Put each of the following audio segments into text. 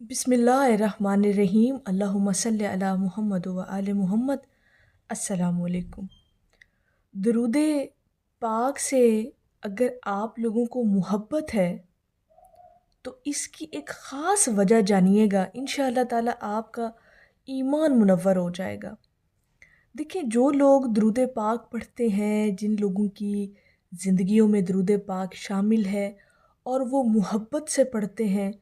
बिस्मिल्लाहिर्रहमानिर्रहीम। अल्लाहुम्मा सल्लि अला मुहम्मद व आले मुहम्मद। अस्सलामु अलैकुम। दरूद पाक से अगर आप लोगों को मोहब्बत है तो इसकी एक ख़ास वजह जानिएगा, इंशाअल्लाह ताला आपका ईमान मुनव्वर हो जाएगा। देखिए, जो लोग दरूद पाक पढ़ते हैं, जिन लोगों की ज़िंदगियों में दरूद पाक शामिल है और वो मोहब्बत से पढ़ते हैं,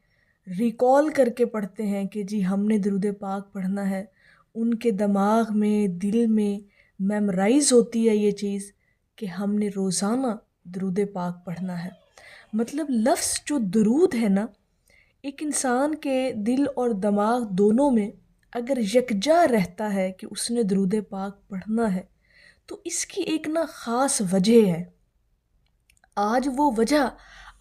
रिकॉल करके पढ़ते हैं कि जी हमने दरूद पाक पढ़ना है, उनके दिमाग में, दिल में मेमोराइज़ होती है ये चीज़ कि हमने रोज़ाना दरूद पाक पढ़ना है। मतलब लफ्ज़ जो दरूद है ना, एक इंसान के दिल और दिमाग दोनों में अगर यकजा रहता है कि उसने दरूद पाक पढ़ना है, तो इसकी एक ना ख़ास वजह है। आज वो वजह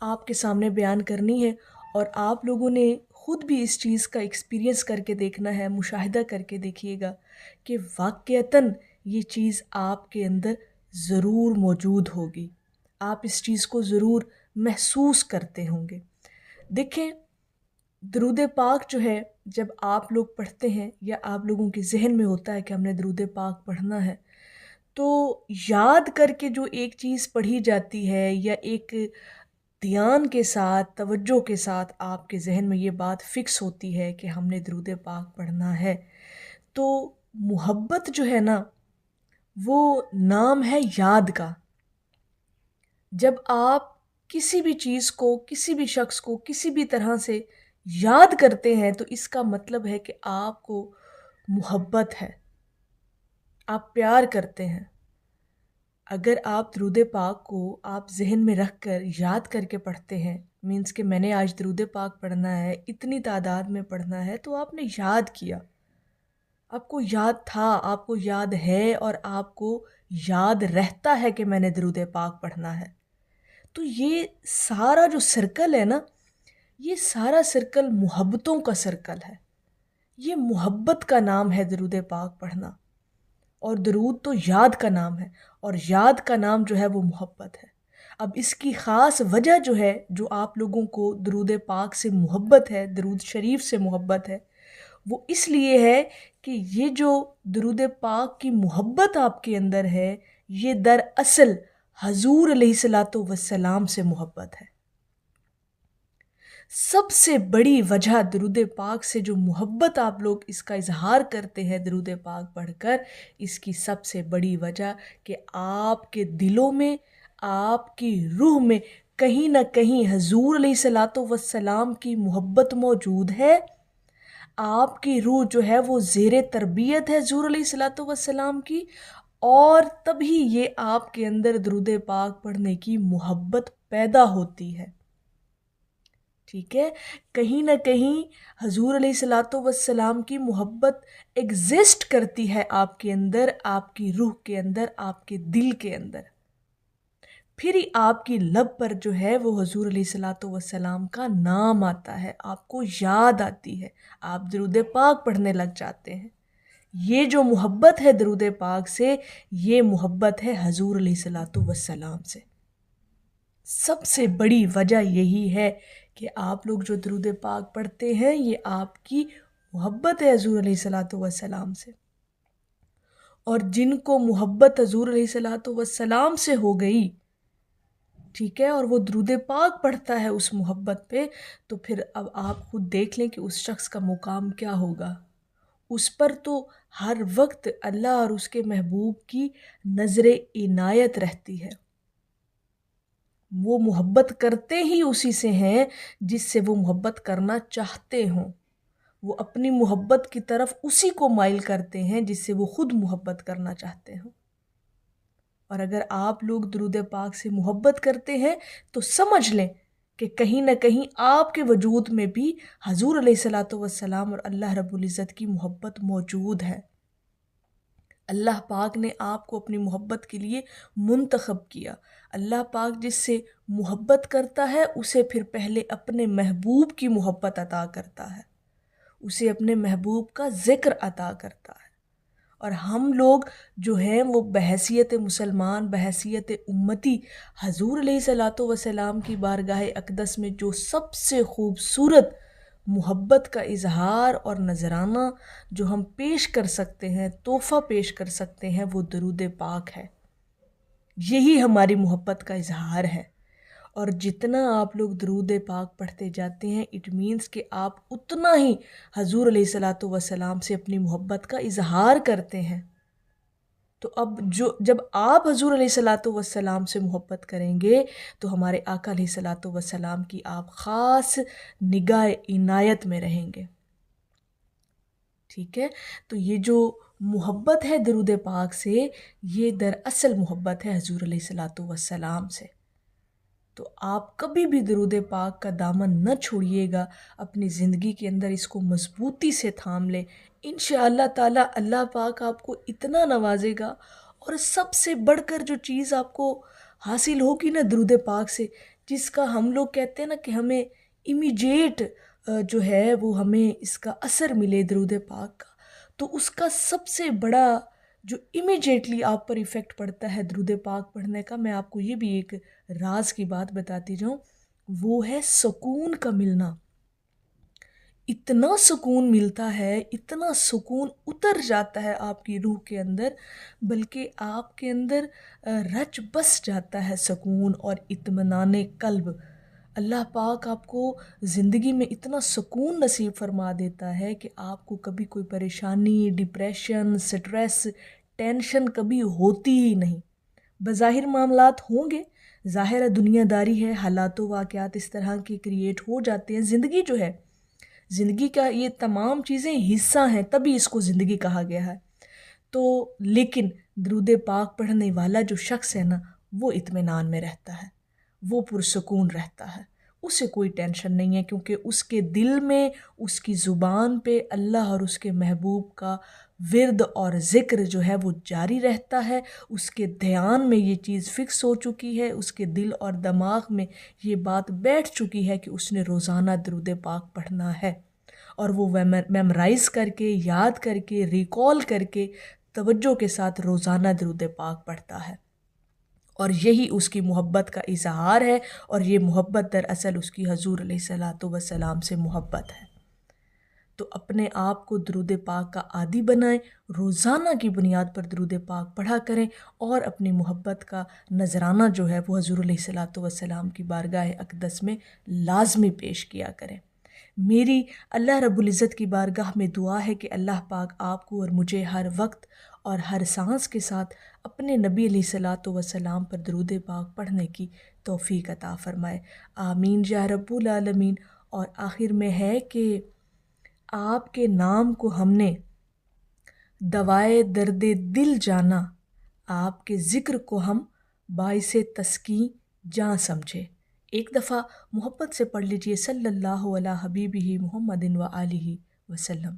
आपके सामने बयान करनी है और आप लोगों ने ख़ुद भी इस चीज़ का एक्सपीरियंस करके देखना है, मुशाहिदा करके देखिएगा कि वाक़यतन ये चीज़ आपके अंदर ज़रूर मौजूद होगी। आप इस चीज़ को ज़रूर महसूस करते होंगे। देखें, दरूद पाक जो है, जब आप लोग पढ़ते हैं या आप लोगों के ज़हन में होता है कि हमने दरूद पाक पढ़ना है, तो याद करके जो एक चीज़ पढ़ी जाती है या एक ध्यान के साथ, तवज्जो के साथ आपके ज़हन में ये बात फ़िक्स होती है कि हमने दरूद पाक पढ़ना है, तो मोहब्बत जो है ना, वो नाम है याद का। जब आप किसी भी चीज़ को, किसी भी शख्स को किसी भी तरह से याद करते हैं, तो इसका मतलब है कि आपको मोहब्बत है, आप प्यार करते हैं। अगर आप दरूद पाक को आप ज़हन में रख कर याद करके पढ़ते हैं, मीन्स कि मैंने आज दरूद पाक पढ़ना है, इतनी तादाद में पढ़ना है, तो आपने याद किया, आपको याद था, आपको याद है और आपको याद रहता है कि मैंने दरूद पाक पढ़ना है। तो ये सारा जो सर्कल है ना, ये सारा सर्कल मोहब्बतों का सर्कल है। ये मोहब्बत का नाम है दरूद पाक पढ़ना, और दरूद तो याद का नाम है, और याद का नाम जो है वो मोहब्बत है। अब इसकी ख़ास वजह जो है, जो आप लोगों को दरूद पाक से मोहब्बत है, दरूद शरीफ से मोहब्बत है, वो इसलिए है कि ये जो दरूद पाक की मोहब्बत आपके अंदर है, ये दरअसल हजूर अलैहिस्सलातु वस्सलाम से मोहब्बत है। सबसे बड़ी वजह दरूद पाक से जो मोहब्बत आप लोग इसका इजहार करते हैं दरूद पाक पढ़कर, इसकी सबसे बड़ी वजह कि आपके दिलों में, आपकी रूह में कहीं ना कहीं हजूर अलैहिस्सलातु वस्सलाम की मोहब्बत मौजूद है। आपकी रूह जो है वो ज़ेरे तरबियत है हजूर अलैहिस्सलातु वस्सलाम की, और तभी ये आपके अंदर दरूद पाक पढ़ने की मोहब्बत पैदा होती है। ठीक है, कहीं ना कहीं हजूर अलैहिस्सलातु वस्सलाम की मोहब्बत एग्जिस्ट करती है आपके अंदर, आपकी रूह के अंदर, आपके दिल के अंदर। फिर ही आपकी लब पर जो है वो हजूर अलैहिस्सलातु वस्सलाम का नाम आता है, आपको याद आती है, आप दरूद पाक पढ़ने लग जाते हैं। ये जो मोहब्बत है दरूद पाक से, ये मोहब्बत है हजूर अलैहिस्सलातु वस्सलाम से। सबसे बड़ी वजह यही है कि आप लोग जो दरूद पाक पढ़ते हैं, ये आपकी मोहब्बत है हजूर अलैहिस्सलातु वस्सलाम से। और जिनको मोहब्बत हजूर अलैहिस्सलातु वस्सलाम से हो गई, ठीक है, और वो दरूद पाक पढ़ता है उस मोहब्बत पे, तो फिर अब आप खुद देख लें कि उस शख्स का मुकाम क्या होगा। उस पर तो हर वक्त अल्लाह और उसके महबूब की नज़र इनायत रहती है। वो मोहब्बत करते ही उसी से हैं जिससे वो मोहब्बत करना चाहते हों। वो अपनी मोहब्बत की तरफ उसी को माइल करते हैं जिससे वो खुद मोहब्बत करना चाहते हों। और अगर आप लोग दरूद पाक से मोहब्बत करते हैं, तो समझ लें कि कहीं ना कहीं आपके वजूद में भी हजूर अलैहिस्सलातु वस्सलाम और अल्लाह रब्बुल इज़्ज़त की मोहब्बत मौजूद है। अल्लाह पाक ने आपको अपनी मोहब्बत के लिए मुंतखब किया। अल्लाह पाक जिससे मोहब्बत करता है, उसे फिर पहले अपने महबूब की मोहब्बत अता करता है, उसे अपने महबूब का ज़िक्र अता करता है। और हम लोग जो हैं वो बहैसियत मुसलमान, बहैसियत उम्मती हजूर अलैहिस्सलातु वस्सलाम की बारगाह अक़दस में जो सबसे ख़ूबसूरत محبت کا اظہار اور نذرانہ جو ہم پیش کر سکتے ہیں، تحفہ پیش کر سکتے ہیں، وہ درود پاک ہے۔ یہی ہماری محبت کا اظہار ہے۔ اور جتنا آپ لوگ درود پاک پڑھتے جاتے ہیں، اٹ مینس کہ آپ اتنا ہی حضور علیہ الصلاۃ والسلام سے اپنی محبت کا اظہار کرتے ہیں۔ تو اب جب آپ حضور علیہ الصلاۃ والسلام سے محبت کریں گے تو ہمارے آقا علیہ الصلاۃ والسلام کی آپ خاص نگاہ عنایت میں رہیں گے۔ ٹھیک ہے، تو یہ جو محبت ہے درود پاک سے، یہ دراصل محبت ہے حضور علیہ الصلاۃ والسلام سے۔ تو آپ کبھی بھی درود پاک کا دامن نہ چھوڑیے گا، اپنی زندگی کے اندر اس کو مضبوطی سے تھام لیں۔ انشاءاللہ تعالی اللہ پاک آپ کو اتنا نوازے گا، اور سب سے بڑھ کر جو چیز آپ کو حاصل ہوگی نا درود پاک سے، جس کا ہم لوگ کہتے ہیں نا کہ ہمیں امیجیٹ جو ہے وہ ہمیں اس کا اثر ملے درود پاک کا، تو اس کا سب سے بڑا جو امیجیٹلی آپ پر ایفیکٹ پڑتا ہے درود پاک پڑھنے کا، میں آپ کو یہ بھی ایک راز کی بات بتاتی جاؤں، وہ ہے سکون کا ملنا۔ اتنا سکون ملتا ہے، اتنا سکون اتر جاتا ہے آپ کی روح کے اندر، بلکہ آپ کے اندر رچ بس جاتا ہے سکون اور اطمینان قلب۔ اللہ پاک آپ کو زندگی میں اتنا سکون نصیب فرما دیتا ہے کہ آپ کو کبھی کوئی پریشانی، ڈپریشن، سٹریس، ٹینشن کبھی ہوتی ہی نہیں۔ بظاہر معاملات ہوں گے، ظاہر دنیا داری ہے، حالات و واقعات اس طرح کے کریٹ ہو جاتے ہیں۔ زندگی جو ہے، زندگی کا یہ تمام چیزیں حصہ ہیں، تبھی اس کو زندگی کہا گیا ہے۔ تو لیکن درود پاک پڑھنے والا جو شخص ہے نا، وہ اطمینان میں رہتا ہے، وہ پرسکون رہتا ہے، اسے کوئی ٹینشن نہیں ہے، کیونکہ اس کے دل میں، اس کی زبان پہ اللہ اور اس کے محبوب کا ورد اور ذکر جو ہے وہ جاری رہتا ہے۔ اس کے دھیان میں یہ چیز فکس ہو چکی ہے، اس کے دل اور دماغ میں یہ بات بیٹھ چکی ہے کہ اس نے روزانہ درود پاک پڑھنا ہے، اور وہ میمورائز کر کے، یاد کر کے، ریکال کر کے، توجہ کے ساتھ روزانہ درود پاک پڑھتا ہے، اور یہی اس کی محبت کا اظہار ہے، اور یہ محبت دراصل اس کی حضور علیہ الصلاۃ والسلام سے محبت ہے۔ تو اپنے آپ کو درود پاک کا عادی بنائیں، روزانہ کی بنیاد پر درود پاک پڑھا کریں، اور اپنی محبت کا نذرانہ جو ہے وہ حضور علیہ الصلاۃ والسلام کی بارگاہ اقدس میں لازمی پیش کیا کریں۔ میری اللہ رب العزت کی بارگاہ میں دعا ہے کہ اللہ پاک آپ کو اور مجھے ہر وقت اور ہر سانس کے ساتھ اپنے نبی علیہ الصلاۃ والسلام پر درود پاک پڑھنے کی توفیق عطا فرمائے۔ آمین یا رب العالمین۔ اور آخر میں ہے کہ آپ کے نام کو ہم نے دوائے درد دل جانا، آپ کے ذکر کو ہم باعث تسکین جاں سمجھے۔ ایک دفعہ محبت سے پڑھ لیجئے صلی اللہ علیہ حبیبہ محمد و آلہ وسلم۔